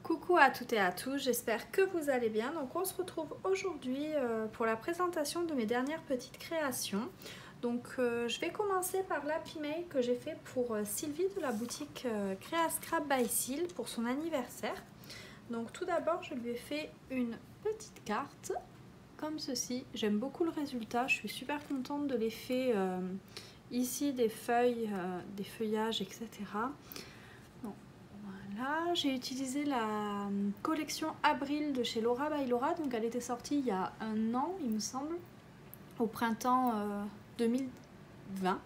Coucou à toutes et à tous, j'espère que vous allez bien. Donc on se retrouve aujourd'hui pour la présentation de mes dernières petites créations. Donc je vais commencer par l'Happy Mail que j'ai fait pour Sylvie de la boutique Créa Scrap by Sil pour son anniversaire. Donc tout d'abord je lui ai fait une petite carte comme ceci. J'aime beaucoup le résultat, je suis super contente de l'effet ici des feuilles, des feuillages, etc. Voilà, j'ai utilisé la collection Abril de chez Laura by Laura, donc elle était sortie il y a un an il me semble, au printemps 2020.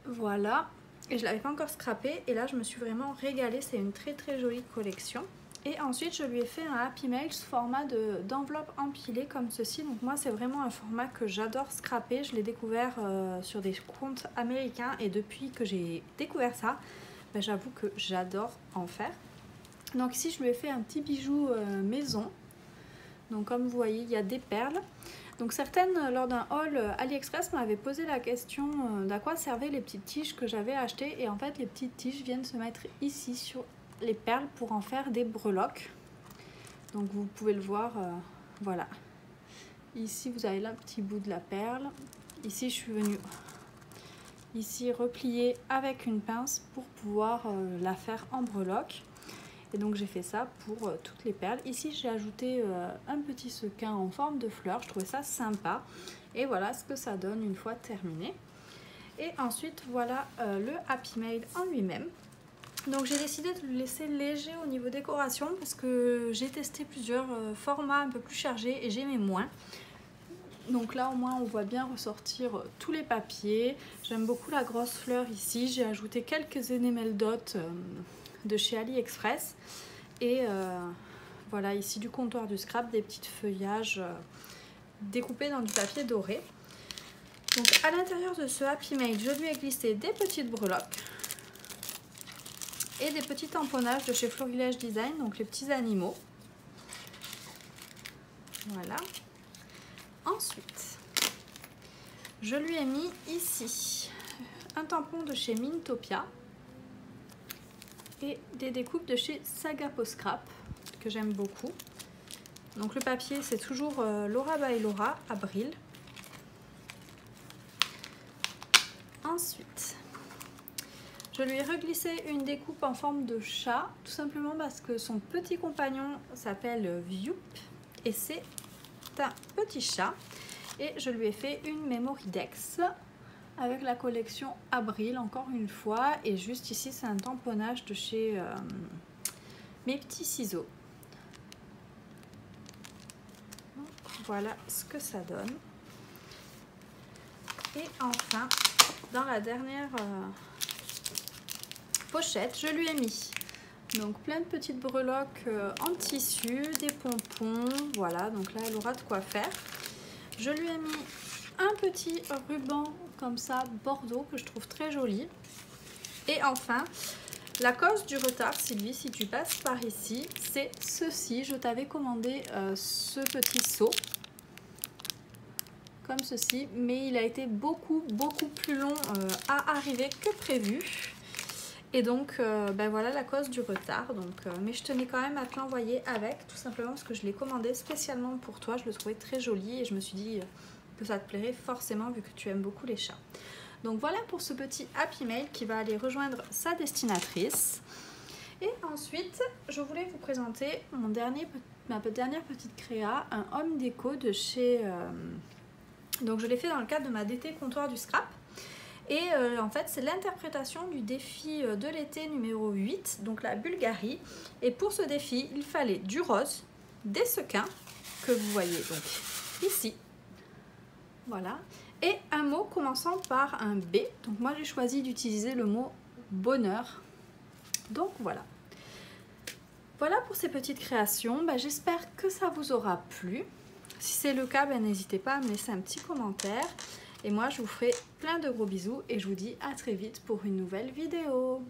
Voilà, et je l'avais pas encore scrappé et là je me suis vraiment régalée, c'est une très jolie collection. Et ensuite je lui ai fait un Happy Mail sous format d'enveloppe empilée comme ceci. Donc moi c'est vraiment un format que j'adore scraper, je l'ai découvert sur des comptes américains et depuis que j'ai découvert ça, ben, j'avoue que j'adore en faire. Donc ici je lui ai fait un petit bijou maison. Donc comme vous voyez il y a des perles. Donc certaines lors d'un haul AliExpress m'avaient posé la question d'à quoi servaient les petites tiges que j'avais achetées. Et en fait les petites tiges viennent se mettre ici sur les perles pour en faire des breloques. Donc vous pouvez le voir, voilà. Ici vous avez là un petit bout de la perle. Ici je suis venue ici replier avec une pince pour pouvoir la faire en breloque. Et donc j'ai fait ça pour toutes les perles. Ici j'ai ajouté un petit sequin en forme de fleur, je trouvais ça sympa. Et voilà ce que ça donne une fois terminé. Et ensuite voilà le Happy Mail en lui-même. Donc j'ai décidé de le laisser léger au niveau décoration parce que j'ai testé plusieurs formats un peu plus chargés et j'aimais moins. Donc là au moins on voit bien ressortir tous les papiers. J'aime beaucoup la grosse fleur ici. J'ai ajouté quelques enamel dots de chez AliExpress. Et voilà ici du comptoir du scrap, des petits feuillages découpés dans du papier doré. Donc à l'intérieur de ce Happy Mail, je lui ai glissé des petites breloques et des petits tamponnages de chez Florilège Design, donc les petits animaux. Voilà. Ensuite, je lui ai mis ici un tampon de chez Mintopia et des découpes de chez Sagapo Scrap que j'aime beaucoup. Donc le papier c'est toujours Laura by Laura Abril. Ensuite, je lui ai reglissé une découpe en forme de chat, tout simplement parce que son petit compagnon s'appelle Vioop et c'est un petit chat. Et je lui ai fait une Memory Dex avec la collection Abril encore une fois. Et juste ici c'est un tamponnage de chez Mes Petits Ciseaux. Voilà ce que ça donne. Et enfin, dans la dernière pochette, je lui ai mis donc plein de petites breloques en tissu, des pompons, voilà, donc là elle aura de quoi faire. Je lui ai mis un petit ruban comme ça bordeaux que je trouve très joli. Et enfin, la cause du retard, Sylvie, si tu passes par ici, c'est ceci. Je t'avais commandé ce petit seau comme ceci, mais il a été beaucoup plus long à arriver que prévu. Et donc ben voilà la cause du retard. Donc, mais je tenais quand même à te l'envoyer avec, tout simplement parce que je l'ai commandé spécialement pour toi. Je le trouvais très joli et je me suis dit que ça te plairait forcément vu que tu aimes beaucoup les chats. Donc voilà pour ce petit Happy Mail qui va aller rejoindre sa destinatrice. Et ensuite, je voulais vous présenter ma dernière petite créa, un home déco de chez... donc je l'ai fait dans le cadre de ma DT comptoir du scrap. Et en fait c'est l'interprétation du défi de l'été numéro 8, donc la Bulgarie. Et pour ce défi il fallait du rose, des sequins que vous voyez donc ici, voilà, et un mot commençant par un B. Donc moi j'ai choisi d'utiliser le mot bonheur. Donc voilà. Voilà pour ces petites créations. Ben, j'espère que ça vous aura plu. Si c'est le cas, ben, n'hésitez pas à me laisser un petit commentaire. Et moi, je vous ferai plein de gros bisous et je vous dis à très vite pour une nouvelle vidéo.